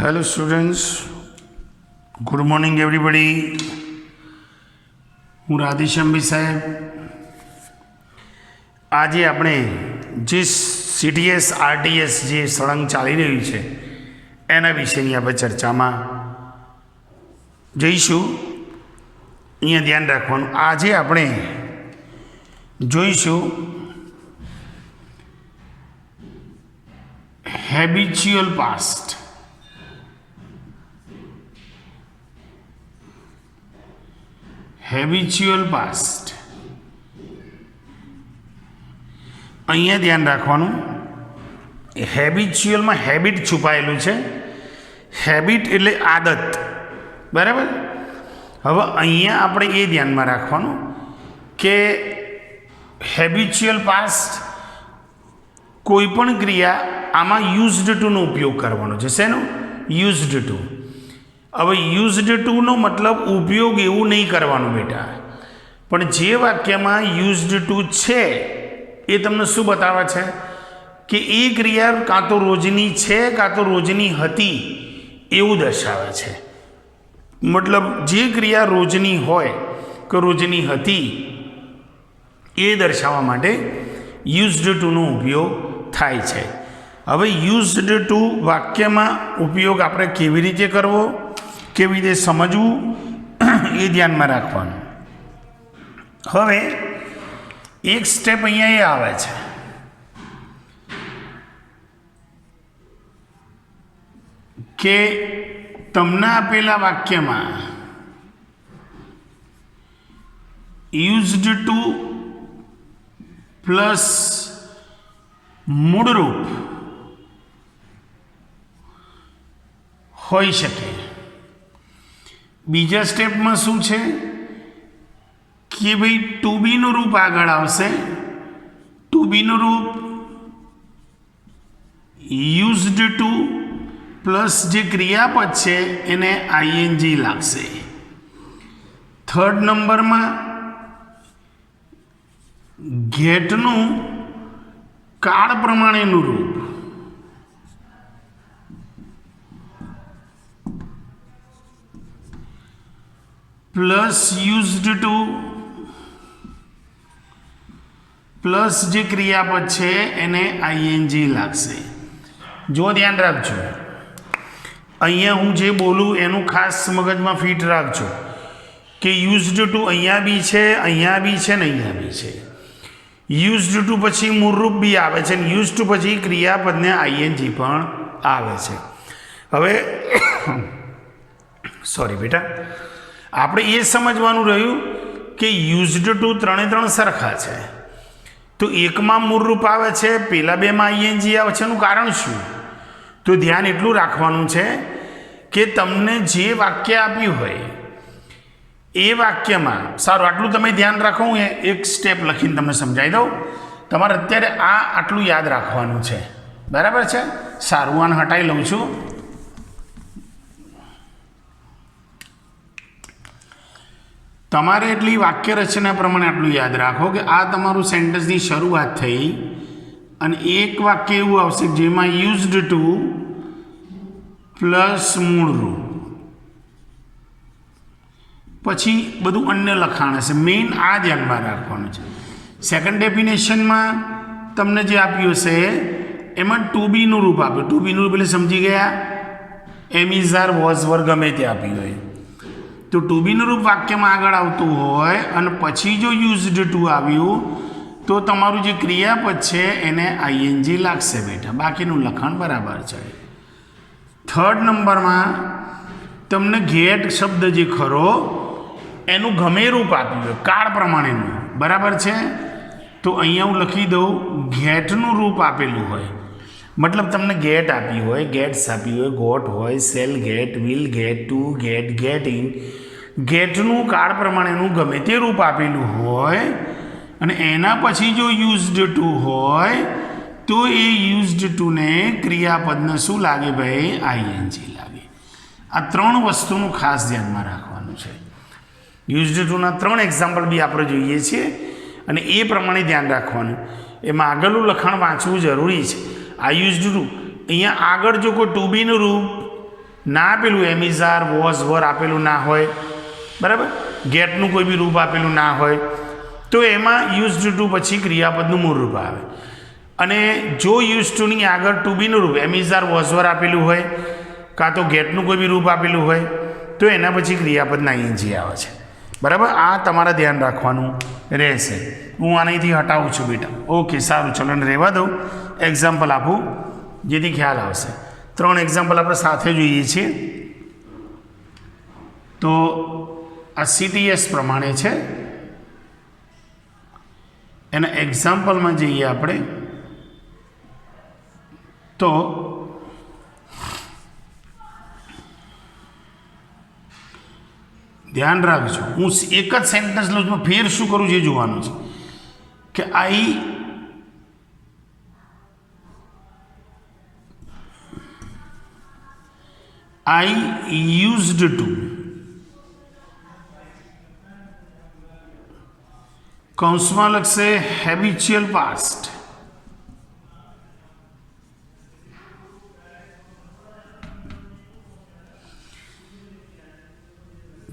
Hello students, good morning everybody. હું રાધેશ્યામભાઈ સાહેબ આજે આપણે જે CTS RTS જે સળંગ ચાલી રહ્યું છે એના વિશેની આપણે ચર્ચામાં જઈશું. અહીંયા ધ્યાન રાખવાનું, આજે આપણે જોઈશું હેબિચ્યુઅલ પાસ્ટ. હેબિચ્યુઅલ પાસ્ટ અહીંયા ધ્યાન રાખવાનું, હેબિચ્યુઅલમાં હેબિટ છુપાયેલું છે. હેબિટ એટલે આદત, બરાબર. હવે અહીંયા આપણે એ ધ્યાનમાં રાખવાનું કે હેબિચ્યુઅલ પાસ્ટ કોઈ પણ ક્રિયા આમાં યુઝડ ટુનો ઉપયોગ કરવાનો છે. શેનો? Used to. હવે યુઝડ ટુનો મતલબ ઉપયોગ એવું નહીં કરવાનું બેટા, પણ જે વાક્યમાં યુઝડ ટુ છે એ તમને શું બતાવે છે કે એ ક્રિયા કાં તો રોજની છે કાં તો રોજની હતી એવું દર્શાવે છે. મતલબ જે ક્રિયા રોજની હોય કે રોજની હતી એ દર્શાવવા માટે યુઝડ ટુનો ઉપયોગ થાય છે. હવે યુઝડ ટુ વાક્યમાં ઉપયોગ આપણે કેવી રીતે કરવો, કેવી રીતે સમજવું એ ધ્યાનમાં રાખવાનું. હવે એક સ્ટેપ અહીંયા એ આવે છે કે તમને આપેલા વાક્યમાં યુઝડ ટુ પ્લસ મૂળરૂપ હોઈ શકે. બીજા સ્ટેપમાં શું છે કે ભાઈ ટુ બીનું રૂપ આગળ આવશે. ટુ બીનું રૂપ યુઝડ ટુ પ્લસ જે ક્રિયાપદ છે એને આઈએનજી લાગશે. થર્ડ નંબરમાં ગેટનું કાળ પ્રમાણેનું રૂપ પ્લસ યુઝડ ટુ પ્લસ જે ક્રિયાપદ છે એને આઈએનજી લાગશે. જો ધ્યાન રાખજો, અહીંયા હું જે બોલું એનું ખાસ મગજમાં ફિટ રાખજો કે યુઝડ ટુ અહીંયા બી છે, અહીંયા બી છે ને અહીંયા બી છે. યુઝડ ટુ પછી મૂળરૂપ બી આવે છે, અને યુઝ ટુ પછી ક્રિયાપદને આઈએનજી પણ આવે છે. હવે સોરી બેટા, આપણે એ સમજવાનું રહ્યું કે યુઝડ ટુ ત્રણે સરખા છે. તો એકમાં મૂળરૂપ આવે છે, પેલા બેમાં આઈએનજી આવે છે. એનું કારણ શું? તો ધ્યાન એટલું રાખવાનું છે કે તમને જે વાક્ય આપ્યું હોય એ વાક્યમાં, સારું આટલું તમે ધ્યાન રાખો. હું એક સ્ટેપ લખીને તમને સમજાવી દઉં. તમારે અત્યારે આટલું યાદ રાખવાનું છે, બરાબર છે? સારું, આને હટાવી લઉં છું. તમારે એટલી વાક્ય રચના પ્રમાણે આટલું યાદ રાખો કે આ તમારું સેન્ટેન્સની શરૂઆત થઈ અને એક વાક્ય એવું આવશે જેમાં યુઝડ ટુ પ્લસ મૂળરૂપ, પછી બધું અન્ય લખાણ હશે. મેઇન આ ધ્યાનમાં રાખવાનું છે. સેકન્ડ ડેફિનેશનમાં તમને જે આપ્યું હશે એમાં ટુ બીનું રૂપ આપ્યું. ટુ બીનું રૂપ એટલે સમજી ગયા, એમ ઇઝ આર વોઝ વર ગમે તે આપ્યું હોય. તો ટુ બીનું રૂપ વાક્યમાં આગળ આવતું હોય અને પછી જો યુઝડ ટુ આવ્યું તો તમારું જે ક્રિયાપદ છે એને આઈએનજી લાગશે બેટા, બાકીનું લખાણ બરાબર છે. થર્ડ નંબરમાં તમને ગેટ શબ્દ જે ખરો એનું ગમે રૂપ આપ્યું હોય કાળ પ્રમાણેનું, બરાબર છે? તો અહીંયા હું લખી દઉં ગેટનું રૂપ આપેલું હોય. મતલબ તમને ગેટ આપી હોય, ગેટ્સ આપી હોય, ગોટ હોય, shall get, will get, to get, get in, ગેટનું કાળ પ્રમાણેનું ગમે તે રૂપ આપેલું હોય અને એના પછી જો યુઝડ ટુ હોય તો એ યુઝડ ટુને ક્રિયાપદને શું લાગે ભાઈ? આઈએનજી લાગે. આ ત્રણ વસ્તુનું ખાસ ધ્યાનમાં રાખવાનું છે. યુઝડ ટુના 3 એક્ઝામ્પલ બી આપણે જોઈએ છીએ અને એ પ્રમાણે ધ્યાન રાખવાનું. એમાં આગળનું લખાણ વાંચવું જરૂરી છે. આ યુઝડ ટુ અહીંયા આગળ જો કોઈ ટુ બીનું રૂપ ના આપેલું એમ ઇઝ આર વોઝ વર આપેલું ના હોય, બરાબર, ગેટનું કોઈ બી રૂપ આપેલું ના હોય, તો એમાં યુઝડ ટુ પછી ક્રિયાપદનું મૂળ રૂપ આવે. અને જો યુઝ ટુની આગળ ટુ બીનું રૂપ એમ ઇઝ આર વોઝ વર આપેલું હોય કાં તો ગેટનું કોઈ બી રૂપ આપેલું હોય તો એના પછી ક્રિયાપદના આઈએનજી આવે છે. બરાબર, આ તમારે ધ્યાન રાખવાનું રહેશે. હું આનાથી હટાવું છું બેટા. ઓકે, સારું, ચલો ને રહેવા દઉં, એક્ઝામ્પલ આપું જેથી ખ્યાલ આવશે. 3 એક્ઝામ્પલ આપણે સાથે જોઈએ છીએ. તો આ CTS પ્રમાણે છે, એના એક્ઝામ્પલમાં જઈએ આપણે. તો ધ્યાન રાખજો, હું એક જ સેન્ટેન્સ લઉં છું, ફેર શું કરું છે જોવાનું છે કે આઈ યુઝડ ટુ કૌંસમાં લખશે હેબિચ્યુઅલ પાસ્ટ.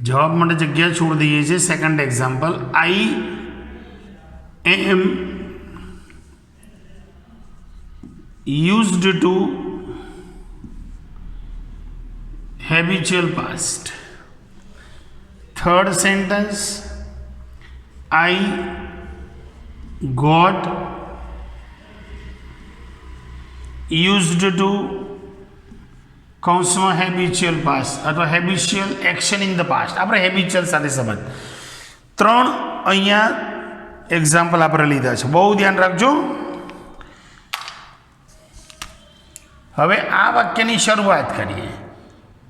જવાબ માટે જગ્યા છોડી દઈએ છીએ. Second example, I am used to habitual past. Third sentence, I got used to કૌંસમાં હેબિચ્યુઅલ પાસ્ટ અથવા habitual action in the past. આપણે હેબિચ્યુઅલ સાથે સંબંધ. 3 અહીંયા એક્ઝામ્પલ આપણે લીધા છે, બહુ ધ્યાન રાખજો. હવે આ વાક્યની શરૂઆત કરીએ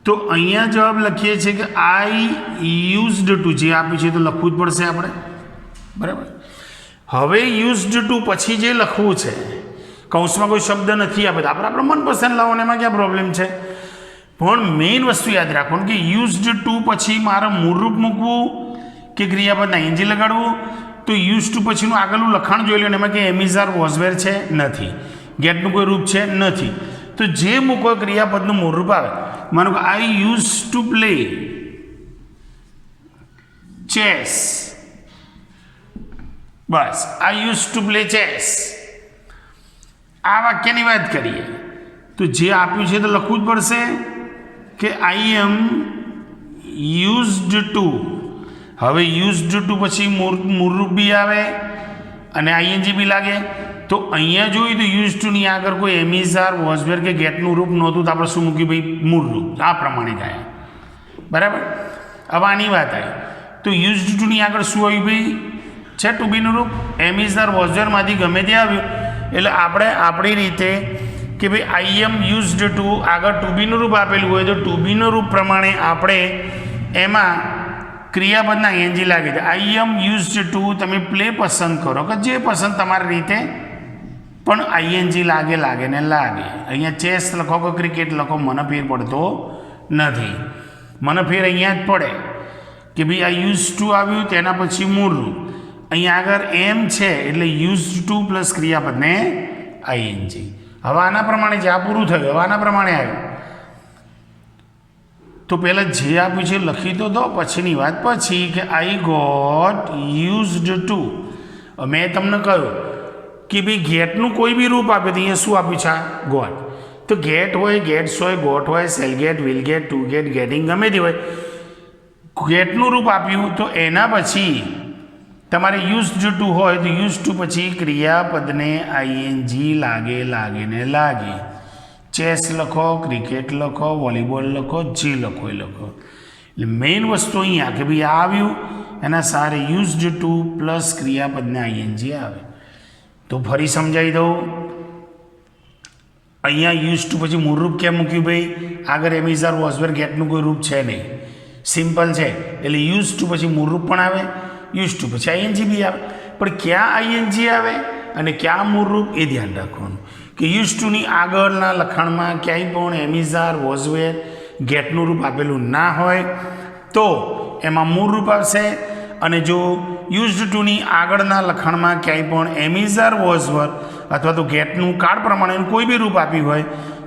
તો અહીંયા જવાબ લખીએ છીએ કે આઈ યુઝડ ટુ, જે આપ્યું છે તો લખવું જ પડશે આપણે, બરાબર. હવે યુઝડ ટુ પછી જે લખવું છે, કૌંસમાં કોઈ શબ્દ નથી આપે તો આપણે મનપસંદ લાવવાનું, એમાં ક્યાં પ્રોબ્લેમ છે. પણ મેઇન વસ્તુ યાદ રાખવાનું કે યુઝડ ટુ પછી મારે મૂળરૂપ મૂકવું કે ક્રિયાપદના આઈએનજી લગાડવું. તો યુઝ ટુ પછીનું આગળનું લખાણ જોઈ લો, એમાં કે એમ ઇઝ આર વોઝ વેર છે નથી, ગેટનું કોઈ રૂપ છે નથી, તો જે મૂકો ક્રિયાપદનું મૂળરૂપ આવે. માનો કે I use to play chess, bus, I use to play chess. આ વાક્યની વાત કરીએ તો જે આપ્યું છે તો લખવું જ પડશે કે આઈ એમ યુઝડ ટુ. હવે યુઝડ ટુ પછી મૂળરૂપ બી આવે અને આઈએનજી બી લાગે. તો અહીંયા જોયું તો યુઝ ટુની આગળ કોઈ એમ ઇઝ આર વોઝ વેર કે ગેટનું રૂપ નહોતું તો આપણે શું મૂક્યું ભાઈ, મૂળરૂપ. આ પ્રમાણે ગયા, બરાબર. હવે આની વાત આવી તો યુઝડ ટુની આગળ શું આવ્યું ભાઈ, છે ટુ બીનું રૂપ. એમ ઇઝ આર વોઝ વેરમાંથી ગમે તે આવ્યું એટલે આપણે આપણી રીતે કે ભાઈ આઈ એમ યુઝડ ટુ આગળ ટુ બીનું રૂપ આપેલું હોય તો ટુ બીનું રૂપ પ્રમાણે આપણે એમાં ક્રિયાપદના આઈએનજી લાગે છે. આઈ એમ યુઝડ ટુ, તમે પ્લે પસંદ કરો કે જે પસંદ તમારી રીતે, પણ આઈએનજી લાગે ને લાગે. અહીંયા ચેસ લખો કે ક્રિકેટ લખો, મને ફેર પડતો નથી. મને ફેર અહીંયા જ પડે કે ભાઈ આ યુઝ ટુ આવ્યું તેના પછી મૂળરૂપ, અહીંયા આગળ એમ છે એટલે યુઝ ટુ પ્લસ ક્રિયાપદને આઈએનજી. હવે આના પ્રમાણે જે આ પૂરું થયું, હવે આના પ્રમાણે આવ્યું તો પહેલાં જે આપ્યું છે લખી તો દો, પછીની વાત પછી કે આઈ ગોટ યુઝડ ટુ. મેં તમને કહ્યું કે ભાઈ ગેટનું કોઈ બી રૂપ આપે તો અહીંયા શું આપ્યું છે, ગોટ. તો ગેટ હોય, ગેટ્સ હોય, ગોટ હોય, shall get, will get, to get, getting ગમે તે હોય, ગેટનું રૂપ આપ્યું તો એના પછી તમારે યુઝડ ટુ હોય તો યુઝ ટુ પછી ક્રિયાપદને આઈએનજી લાગે ને લાગે. ચેસ લખો, ક્રિકેટ લખો, વોલીબોલ લખો, જે લખો એ લખો. એટલે મેઇન વસ્તુ અહીંયા કે ભાઈ આ આવ્યું એના સારે યુઝડ ટુ પ્લસ ક્રિયાપદને આઈએનજી આવે. તો ફરી સમજાવી દઉં, અહીંયા યુઝ ટુ પછી મૂળરૂપ કેમ મૂક્યું ભાઈ, આગળ એમ ઇઝ આર વોઝ વેર ગેટનું કોઈ રૂપ છે નહીં, સિમ્પલ છે એટલે યુઝ ટુ પછી મૂળરૂપ પણ આવે, યુઝ ટુ પછી આઈએનજી બી આવે. પણ ક્યાં આઈએનજી આવે અને ક્યાં મૂળરૂપ એ ધ્યાન રાખવાનું કે યુઝ ટુની આગળના લખાણમાં ક્યાંય પણ એમ ઇઝ આર વોઝ વેર ગેટનું રૂપ આપેલું ના હોય તો એમાં મૂળરૂપ આવશે. અને જો યુઝડ ટુની આગળના લખાણમાં ક્યાંય પણ એમ ઇઝ આર વોઝ વેર અથવા તો ગેટનું કાળ પ્રમાણેનું કોઈ બી રૂપ આપ્યું હોય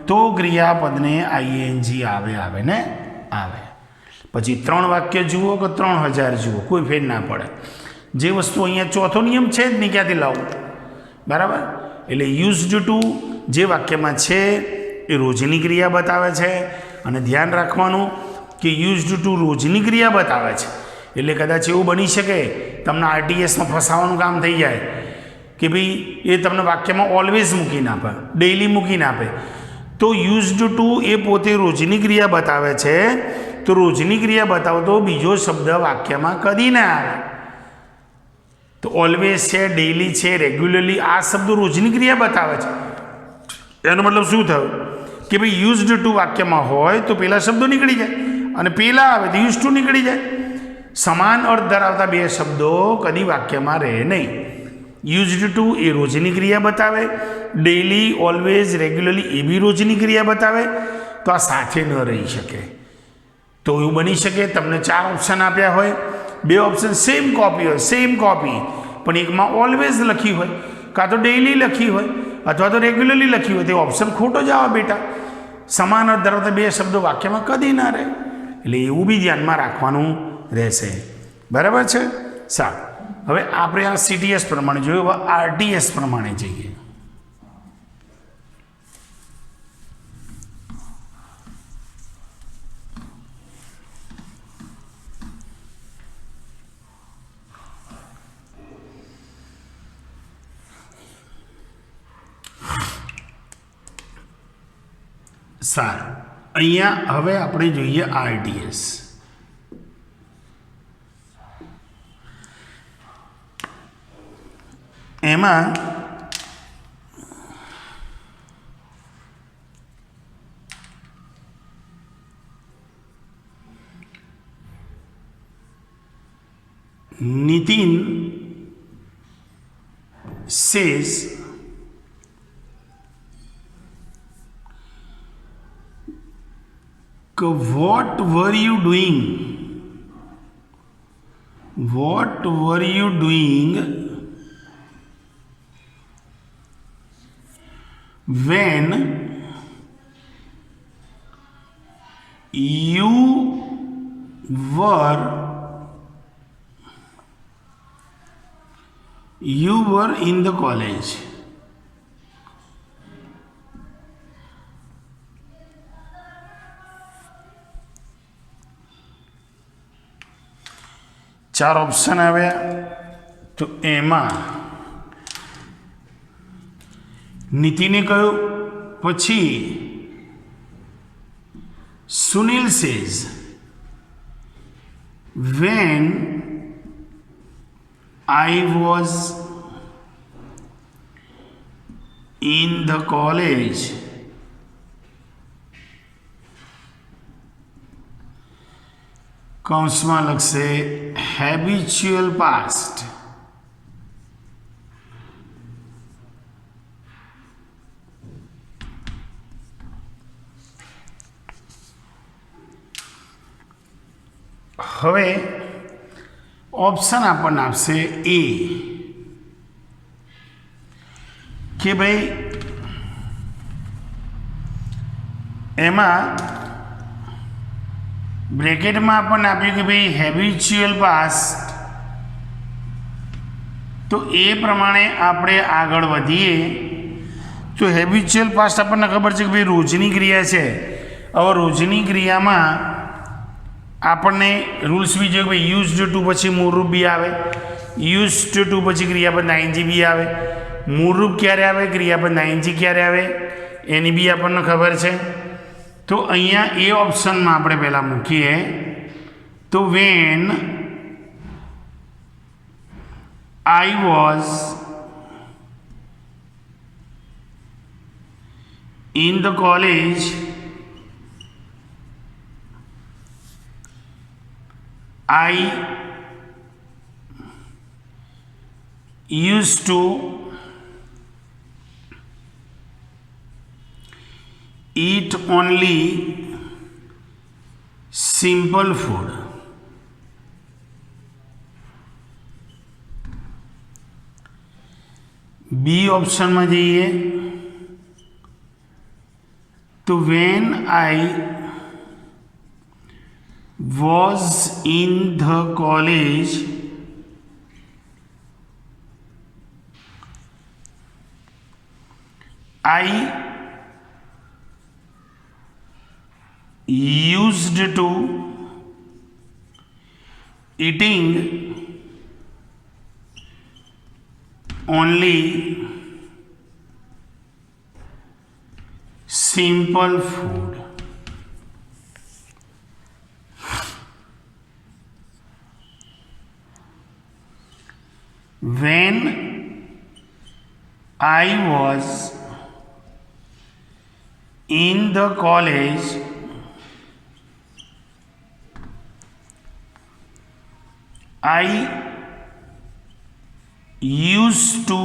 तो क्रियापद ने आईएनजी आवे ने आवे। पछी 3 वाक्य जुओ कि 3000 जुओ कोई फेर ना पड़े। जे वस्तु अहींया चौथो नियम छे ज नहीं, क्यांथी लावुं, बराबर। एटले यूज्ड टू जे वाक्यमां छे ए रोजनी क्रिया बतावे छे। अने ध्यान राखवानुं कि यूज्ड टू रोजनी क्रिया बतावे छे एटले कदाच एवुं बनी शके तमने आरटीएस में फसावानुं काम थई जाय कि भाई ये तमने वाक्यमां ऑलवेज मूकीने आपे, डेली मूकीने आपे। तो यूज्ड टू ए पोते रोजनी क्रिया बतावे छे, तो रोजनी क्रिया बतावो तो बीजो शब्द वाक्यमां कदी ना आवे। तो ऑलवेज है, डेली है, रेग्युलरली आ शब्दों रोजनी क्रिया बतावे छे। एनो मतलब शुं थयुं कि भाई यूज्ड टू वाक्यमां होय तो पेला शब्दों निकली जाए अने पेला आवे तो यूज्ड टू निकली जाए। समान अर्थ धरावता बे शब्दों कदी वाक्यमां रहे नहीं। यूज्ड टू ए रोजनी क्रिया बतावे, डेली, ऑलवेज, रेग्युलरली ए भी रोजनी क्रिया बतावे, तो आ साथे न रही शके। तो एवं बनी शके तमने 4 ऑप्शन आप्या होय, 2 ऑप्शन सेम कॉपी होय, सेम कॉपी पण एक में ऑलवेज लखी होय, का तो डेली लखी होय अथवा तो रेग्युलरली लखी होय, तो ऑप्शन खोटो ज आवे बेटा। समान अर्थ धरावता 2 शब्दों वाक्य में कदी ना रहे, एटले एवुं बी ध्यानमां राखवानुं रहेशे, बराबर छे। साરું, હવે આપણે આ સીટીએસ પ્રમાણે જોયું, હવે આરટીએસ પ્રમાણે જઈએ। સારું, અહીંયા હવે આપણે જોઈએ આરટીએસ। એમાં Nitin says what were you doing? What were you doing when you were in the college? चार ऑप्शन आव्या, तो एमा નીતિને કહ્યું, પછી Sunil says when I was in the college કૌંસમાં લખશે habitual past। હવે ઓપ્શન આપણને આપશે એ કે ભાઈ એમાં બ્રેકેટમાં આપણને આપ્યું કે ભાઈ હેબિચ્યુઅલ પાસ્ટ, તો એ પ્રમાણે આપણે આગળ વધીએ તો હેબિચ્યુઅલ પાસ્ટ આપણને ખબર છે કે ભાઈ રોજની ક્રિયા છે। હવે રોજની ક્રિયામાં આપણને રૂલ્સ બી જોઈએ કે ભાઈ યુઝડ ટુ પછી મૂળરૂપ બી આવે, યુઝડ ટુ પછી ક્રિયાપદ આઈએનજી બી આવે, મૂળરૂપ ક્યારે આવે, ક્રિયાપદ આઈએનજી ક્યારે આવે એની બી આપણને ખબર છે। તો અહીંયા એ ઓપ્શનમાં આપણે પહેલાં મૂકીએ તો when I was in the college I used to eat only simple food. B option में जाइए तो when I was in the college, I used to eating only simple food. When I was in the college, I used to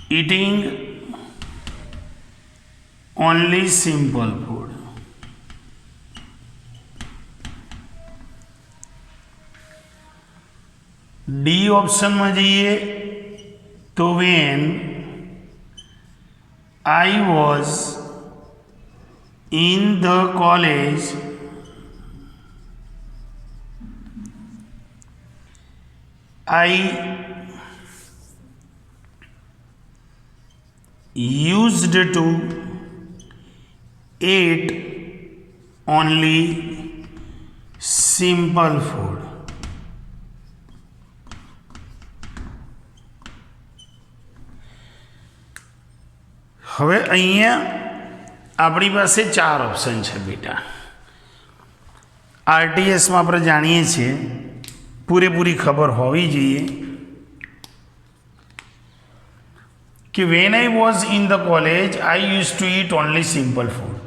eating only simple food. D option में जाइए तो when I was in the college, I used to eat only simple food. હવે અહીંયા આપણી પાસે 4 option છે બેટા. આરટીએસમાં આપણે જાણીએ છીએ પૂરેપૂરી ખબર હોવી જોઈએ કે van I was in the college I use to eat only simple food.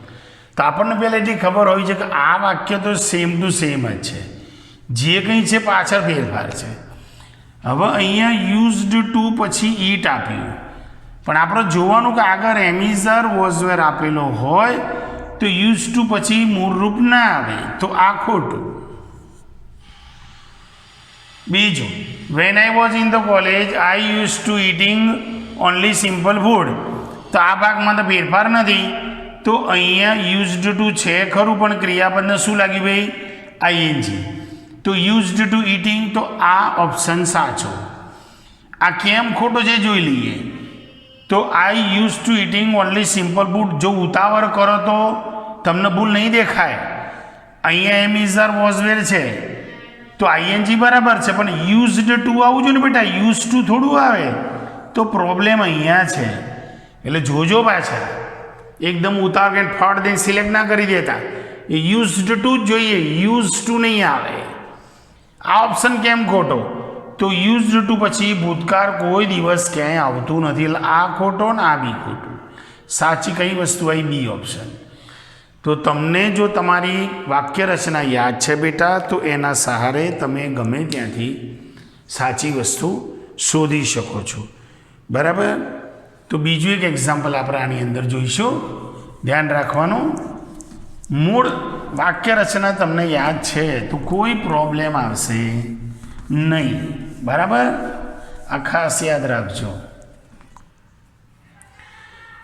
તો આપણને પહેલાંથી ખબર હોવી છે કે આ વાક્ય તો સેમ ટુ સેમ જ છે, જે કંઈ છે પાછળ ફેરફાર છે. હવે અહીંયા યુઝડ ટુ પછી ઈટ આપ્યું, પણ આપણે જોવાનું કે આગળ એમિઝર વોઝવેર આપેલો હોય તો યુઝ ટુ પછી મૂળરૂપ ના આવે, તો આ ખોટું. બીજું, van I was in the college I use to eating only simple food, તો આ ભાગમાં તો ફેરફાર નથી, તો અહીંયા યુઝડ ટુ છે ખરું, પણ ક્રિયાપદને શું લાગ્યું ભાઈ? આઈએનજી. તો યુઝડ ટુ ઇટિંગ, તો આ ઓપ્શન સાચો. આ કેમ ખોટો છે જોઈ લઈએ. તો I use to eating only simple food, જો ઉતાવળ કરો તો તમને ભૂલ નહીં દેખાય. અહીંયા એમ ઇઝ વોઝવેર છે તો આઈએનજી બરાબર છે, પણ યુઝડ ટુ આવવું જોઈએ ને બેટા, યુઝ ટુ થોડું આવે, તો પ્રોબ્લેમ અહીંયા છે. એટલે જોજો પાછા, એકદમ ઉતાવળ કે ફળ દઈને સિલેક્ટ ના કરી દેતા, એ યુઝડ ટુ જ જોઈએ, યુઝ ટુ નહીં આવે. આ ઓપ્શન કેમ ખોટો? તો યુઝડ ટુ પછી ભૂતકાળ કોઈ દિવસ ક્યાંય આવતું નથી, એટલે આ ખોટો ને આ બી ખોટું. સાચી કઈ વસ્તુ આવી? B option. તો તમને જો તમારી વાક્ય રચના યાદ છે બેટા, તો એના સહારે તમે ગમે ત્યાંથી સાચી વસ્તુ શોધી શકો છો. બરાબર? તો બીજું એક એક્ઝામ્પલ આપણે આની અંદર જોઈશું. ધ્યાન રાખવાનું, મૂળ વાક્ય રચના તમને યાદ છે તો કોઈ પ્રોબ્લેમ આવશે નહીં. બરાબર? આ ખાસ યાદ રાખજો.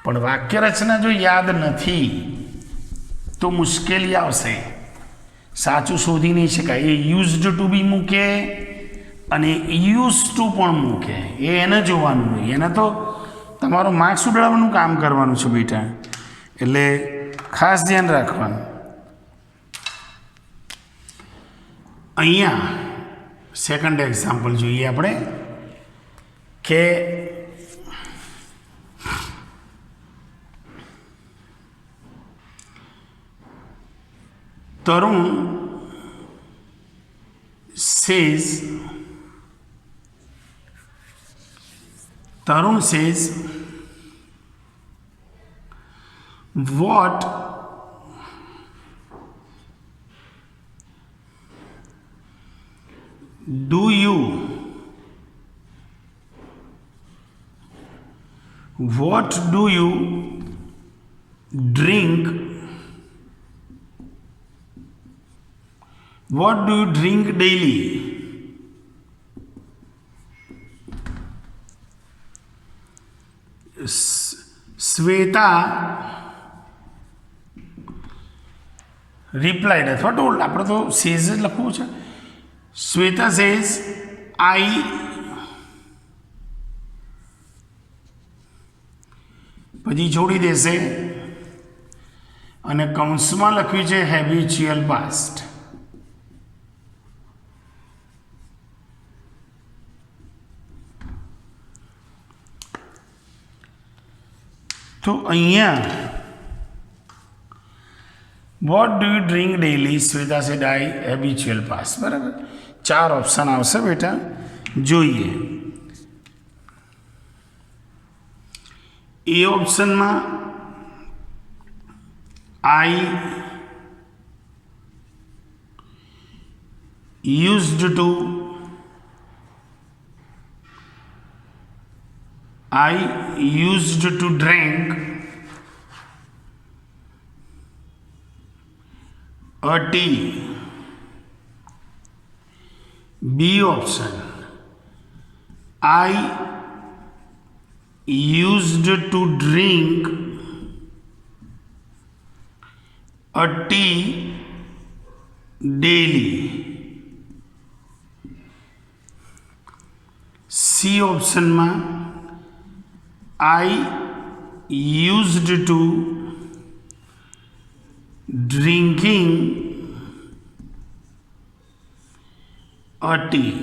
પણ વાક્ય રચના જો યાદ નથી તો મુશ્કેલી આવશે, સાચું શોધી નહીં શકાય. એ યુઝડ ટુ બી મૂકે અને યુઝ ટુ પણ મૂકે, એ એને જોવાનું નહીં, એને તો તમારું માર્ક્સ ઉડાડવાનું કામ કરવાનું છે બેટા. એટલે ખાસ ધ્યાન રાખવાનું. અહીંયા સેકન્ડ એક્ઝામ્પલ જોઈએ આપણે કે તરુણ says what do you drink? What do you drink daily? Shweta replied અથવા ટોલ્ડ, આપણે તો સેઝ જ લખવું છે. શ્વેતા સેઝ આઈ, પછી છોડી દેશે અને કૌંસમાં લખ્યું છે હેબિચ્યુઅલ પાસ્ટ. તો અહીંયા what do you drink daily, Shweta said I, habitual past. બરાબર, 4 ઓપ્શન આવશે બેટા. જોઈએ એ ઓપ્શનમાં I used to, I used to drink a tea. B option, I used to drink a tea daily. C option માં I used to drinking a tea.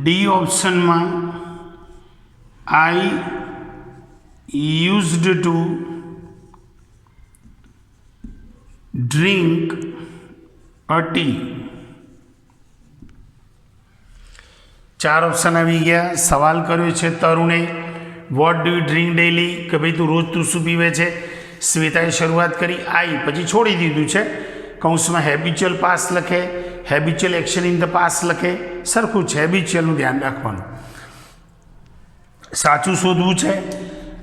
D option માં I used to drink a tea. 4 option આવી ગયા. સવાલ કર્યો છે તરુણે, what do you drink daily, કે ભાઈ તું રોજ તું શું પીવે છે. શ્વેતાએ શરૂઆત કરી આઈ, પછી છોડી દીધું છે. કૌંસમાં હેબિચ્યુઅલ પાસ્ટ લખે, habitual action in the past લખે, સરખું છે. હેબિચ્યુઅલનું ધ્યાન રાખવાનું. સાચું શોધવું છે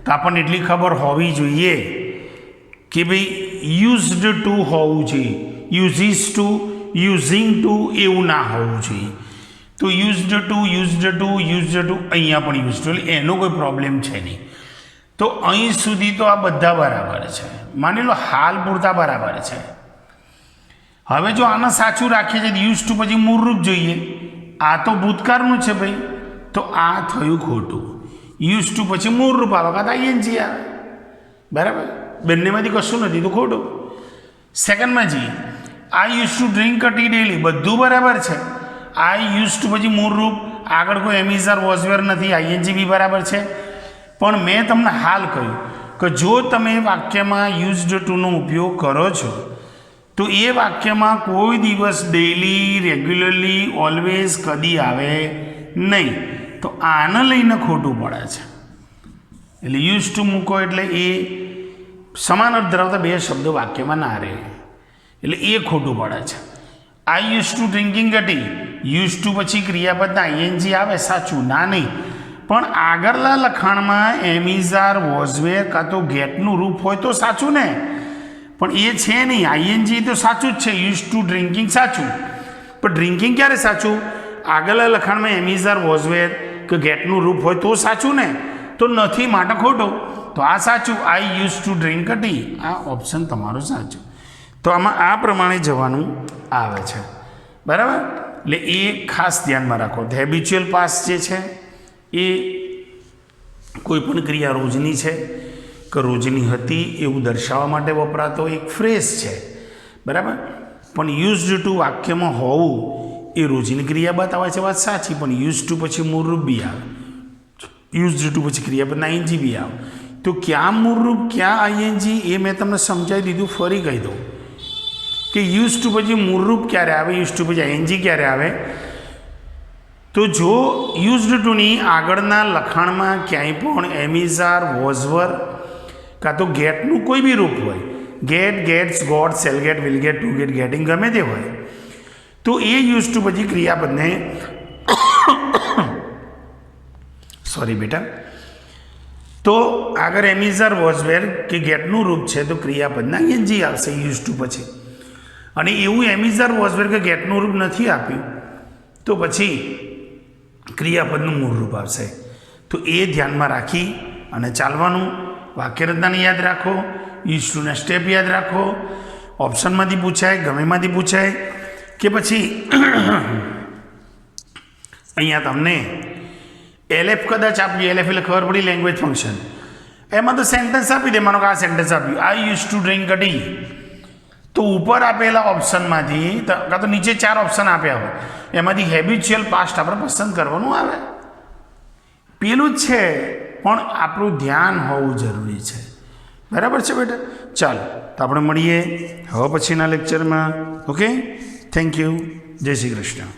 તો આપણને એટલી ખબર હોવી જોઈએ કે ભાઈ યુઝડ ટુ હોવું જોઈએ, યુઝીસ ટુ, યુઝિંગ ટુ એવું ના હોવું જોઈએ. તો used to, used to, used to, અહીંયા પણ યુઝ ટુ, એટલે એનો કોઈ પ્રોબ્લેમ છે નહીં. તો અહીં સુધી તો આ બધા બરાબર છે, માની લો હાલ પૂરતા બરાબર છે. હવે જો આને સાચું રાખીએ છીએ યુઝ ટુ પછી મૂળરૂપ જોઈએ, આ તો ભૂતકાળનું છે ભાઈ, તો આ થયું ખોટું. યુઝ ટુ પછી મૂળરૂપ આવે કાં તો આઈએનજી આવે. બરાબર, બંનેમાંથી કશું નથી તો ખોટું. સેકન્ડમાં જઈએ, આ use to drink a T daily, બધું બરાબર છે. આઈ યુઝ ટુ પછી મૂળરૂપ, આગળ કોઈ એમિઝાર વોઝવેર નથી, આઈએનજી બી બરાબર છે. પણ મેં તમને હાલ કહ્યું કે જો તમે વાક્યમાં યુઝડ ટુનો ઉપયોગ કરો છો તો એ વાક્યમાં કોઈ દિવસ ડેલી, રેગ્યુલરલી, ઓલવેઝ કદી આવે નહીં. તો આને લઈને ખોટું પડે છે. એટલે યુઝ ટુ મૂકો એટલે એ સમાન અર્થ ધરાવતા બે શબ્દો વાક્યમાં ના રહે, એટલે એ ખોટું પડે છે. I use to drinking a T, use to પછી ક્રિયાપદના આઈએનજી આવે, સાચું ના નહીં. પણ આગળના લખાણમાં એમિઝાર, વોઝવેર કાં તો ગેટનું રૂપ હોય તો સાચું ને, પણ એ છે નહીં. આઈએનજી તો સાચું જ છે, યુઝ ટુ ડ્રિંકિંગ સાચું, પણ ડ્રિંકિંગ ક્યારે સાચું? આગળના લખાણમાં એમિઝાર, વોઝવેર કે ગેટનું રૂપ હોય તો સાચું ને, તો નથી માટે ખોટું. તો આ સાચું, I use to drink a T, આ ઓપ્શન તમારો સાચો. તો આમાં આ પ્રમાણે જવાનું આવે છે. બરાબર, એટલે એ ખાસ ધ્યાનમાં રાખો. હેબિચ્યુઅલ પાસ્ટ જે છે એ કોઈ પણ ક્રિયા રોજની છે કે રોજની હતી એવું દર્શાવવા માટે વપરાતો એક ફ્રેઝ છે. બરાબર, પણ યુઝડ ટુ વાક્યમાં હોવું એ રોજની ક્રિયા બતાવે છે, વાત સાચી. પણ યુઝ ટુ પછી મૂળરૂપ બી આવે, યુઝડ ટુ પછી ક્રિયાપદના આઈએનજી બી આવે. તો ક્યાં મૂળરૂપ ક્યાં આઈએનજી એ મેં તમને સમજાવી દીધું. ફરી કહી દઉં કે યુઝ ટુ પછી મૂળરૂપ ક્યારે આવે, યુઝ ટુ પછી આઈએનજી ક્યારે આવે. તો જો યુઝડ ટુની આગળના લખાણમાં ક્યાંય પણ એમિઝાર, વોઝવર કાં તો ગેટનું કોઈ બી રૂપ હોય, get, gets, got, shall get, will get, to get, getting ગમે તે હોય, તો એ યુઝ ટુ પછી ક્રિયાપદને સોરી બેટા, તો આગળ એમિઝાર, વોઝવેર કે ગેટનું રૂપ છે તો ક્રિયાપદના આઈએનજી આવશે યુઝ ટુ પછી. અને એવું એમિઝાર, વોઝવેર કે ગેટનું રૂપ નથી આપ્યું તો પછી ક્રિયાપદનું મૂળ રૂપ આવશે. તો એ ધ્યાનમાં રાખી અને ચાલવાનું. વાક્યરચનાને યાદ રાખો, યુઝ ટુના સ્ટેપ યાદ રાખો. ઓપ્શનમાંથી પૂછાય, ગમેમાંથી પૂછાય કે પછી અહીંયા તમને એલએફ કદાચ આપી, એલએફ એટલે ખબર પડી લેંગ્વેજ ફંક્શન, એમાં તો સેન્ટેન્સ આપી દે. માનો કે આ સેન્ટેન્સ આપ્યું, I use to drink a T, તો ઉપર આપેલા ઓપ્શનમાંથી કાં તો નીચે 4 ઓપ્શન આપ્યા હોય, એમાંથી હેબિચ્યુઅલ પાસ્ટ આપણે પસંદ કરવાનું આવે. પેલું જ છે પણ આપણું ધ્યાન હોવું જરૂરી છે. બરાબર છે બેટા? ચાલો તો આપણે મળીએ હવે પછીના લેક્ચરમાં. Okay, thank you. જય શ્રી કૃષ્ણ.